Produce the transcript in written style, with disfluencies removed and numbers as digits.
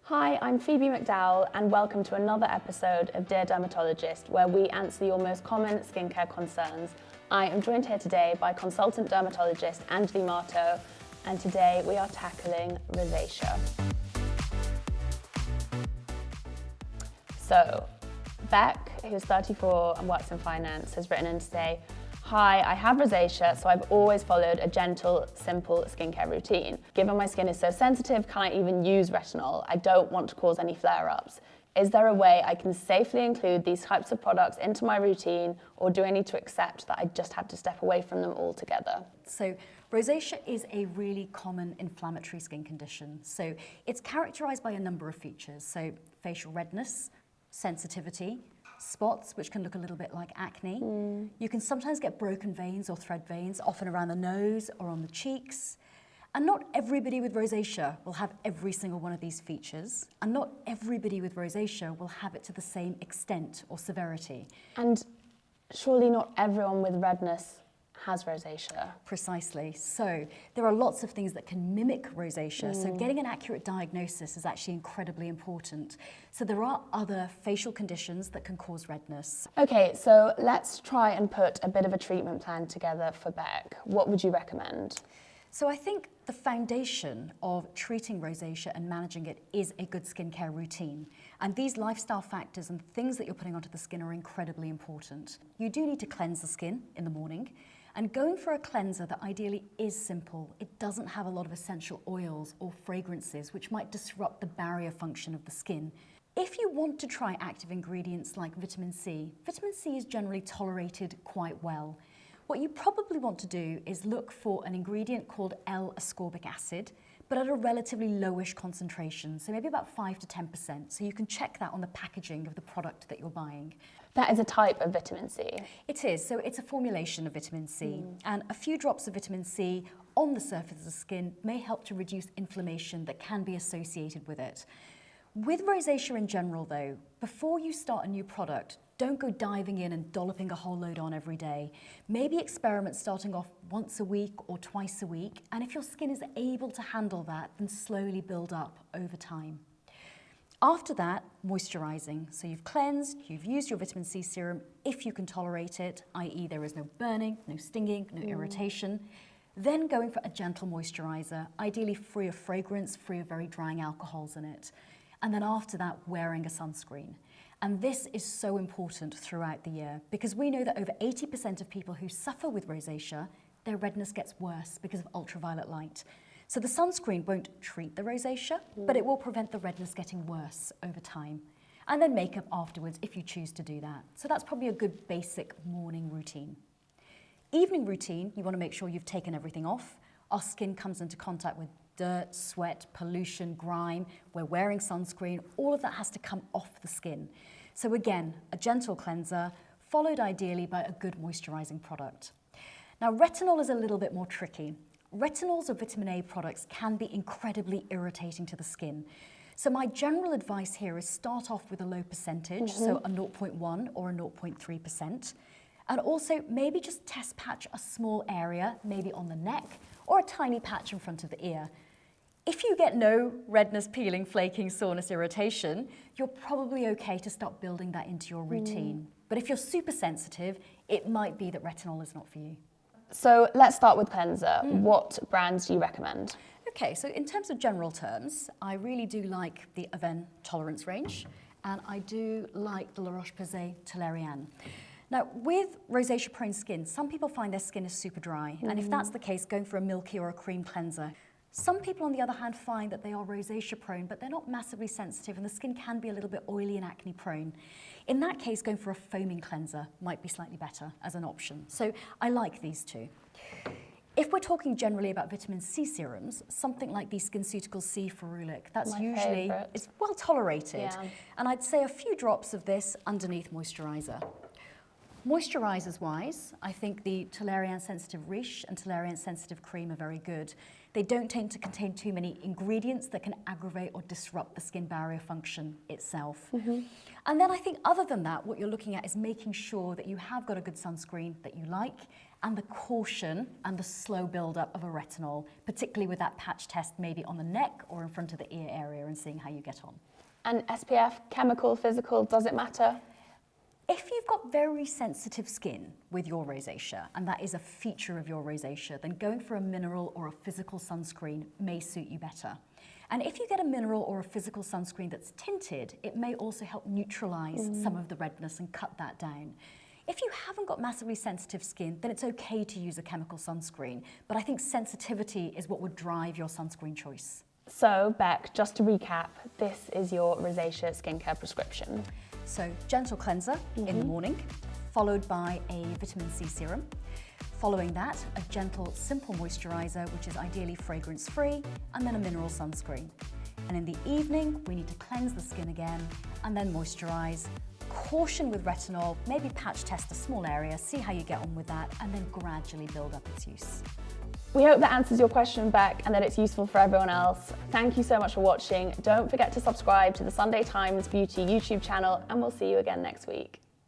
Hi, I'm Phoebe McDowell and welcome to another episode of Dear Dermatologist, where we answer your most common skincare concerns. I am joined here today by consultant dermatologist Anjali Mahto, and today we are tackling rosacea. So, Beck, who's 34 and works in finance, has written in to say, "Hi, I have rosacea, so I've always followed a gentle, simple skincare routine. Given my skin is so sensitive, can I even use retinol? I don't want to cause any flare-ups. Is there a way I can safely include these types of products into my routine, or do I need to accept that I just have to step away from them altogether?" So rosacea is a really common inflammatory skin condition. So it's characterized by a number of features. So facial redness, sensitivity, spots, which can look a little bit like acne. You can sometimes get broken veins or thread veins, often around the nose or on the cheeks. And not everybody with rosacea will have every single one of these features. And not everybody with rosacea will have it to the same extent or severity. And surely not everyone with redness has rosacea. Precisely. So there are lots of things that can mimic rosacea. So getting an accurate diagnosis is actually incredibly important. So there are other facial conditions that can cause redness. Okay, so let's try and put a bit of a treatment plan together for Beck. What would you recommend? So I think the foundation of treating rosacea and managing it is a good skincare routine. And these lifestyle factors and things that you're putting onto the skin are incredibly important. You do need to cleanse the skin in the morning. And going for a cleanser that ideally is simple, it doesn't have a lot of essential oils or fragrances which might disrupt the barrier function of the skin. If you want to try active ingredients like vitamin C is generally tolerated quite well. What you probably want to do is look for an ingredient called L-ascorbic acid, but at a relatively lowish concentration, so maybe about 5 to 10%. So you can check that on the packaging of the product that you're buying. That is a type of vitamin C. It is, so it's a formulation of vitamin C. And a few drops of vitamin C on the surface of the skin may help to reduce inflammation that can be associated with it. With rosacea in general though, before you start a new product, don't go diving in and dolloping a whole load on every day. Maybe experiment starting off once a week or twice a week, and if your skin is able to handle that, then slowly build up over time. After that, moisturizing. So you've cleansed, you've used your vitamin C serum if you can tolerate it, i.e. there is no burning, no stinging, no irritation. Then going for a gentle moisturizer, ideally free of fragrance, free of very drying alcohols in it. And then after that, wearing a sunscreen. And this is so important throughout the year because we know that over 80% of people who suffer with rosacea, their redness gets worse because of ultraviolet light. So the sunscreen won't treat the rosacea, but it will prevent the redness getting worse over time. And then makeup afterwards if you choose to do that. So that's probably a good basic morning routine. Evening routine, you want to make sure you've taken everything off. Our skin comes into contact with dirt, sweat, pollution, grime. We're wearing sunscreen. All of that has to come off the skin. So again, a gentle cleanser, followed ideally by a good moisturizing product. Now, retinol is a little bit more tricky. Retinols or vitamin A products can be incredibly irritating to the skin. So my general advice here is start off with a low percentage, so a 0.1 or a 0.3%. And also maybe just test patch a small area, maybe on the neck, or a tiny patch in front of the ear. If you get no redness, peeling, flaking, soreness, irritation, you're probably okay to start building that into your routine. But if you're super sensitive, it might be that retinol is not for you. So let's start with cleanser. What brands do you recommend? Okay, so in terms of general terms, I really do like the Avène Tolérance range, and I do like the Roche-Posay Toleriane. Now, with rosacea-prone skin, some people find their skin is super dry, and if that's the case, going for a milky or a cream cleanser. Some people, on the other hand, find that they are rosacea-prone, but they're not massively sensitive, and the skin can be a little bit oily and acne-prone. In that case, going for a foaming cleanser might be slightly better as an option. So I like these two. If we're talking generally about vitamin C serums, something like the Skinceuticals C Ferulic, that's My usually, favourite. it's well tolerated. Yeah. And I'd say a few drops of this underneath moisturizer. Moisturizers wise, I think the Toleriane Sensitive Riche and Toleriane Sensitive Cream are very good. They don't tend to contain too many ingredients that can aggravate or disrupt the skin barrier function itself. And then I think other than that, what you're looking at is making sure that you have got a good sunscreen that you like and the caution and the slow build-up of a retinol, particularly with that patch test maybe on the neck or in front of the ear area and seeing how you get on. And SPF, chemical, physical, does it matter? If you've got very sensitive skin with your rosacea, and that is a feature of your rosacea, then going for a mineral or a physical sunscreen may suit you better. And if you get a mineral or a physical sunscreen that's tinted, it may also help neutralize some of the redness and cut that down. If you haven't got massively sensitive skin, then it's okay to use a chemical sunscreen. But I think sensitivity is what would drive your sunscreen choice. So, Beck, just to recap, this is your rosacea skincare prescription. So, gentle cleanser in the morning, followed by a vitamin C serum. Following that, a gentle, simple moisturizer, which is ideally fragrance-free, and then a mineral sunscreen. And in the evening, we need to cleanse the skin again, and then moisturize. Caution with retinol, maybe patch test a small area, see how you get on with that, and then gradually build up its use. We hope that answers your question, Beck, and that it's useful for everyone else. Thank you so much for watching. Don't forget to subscribe to the Sunday Times Beauty YouTube channel, and we'll see you again next week.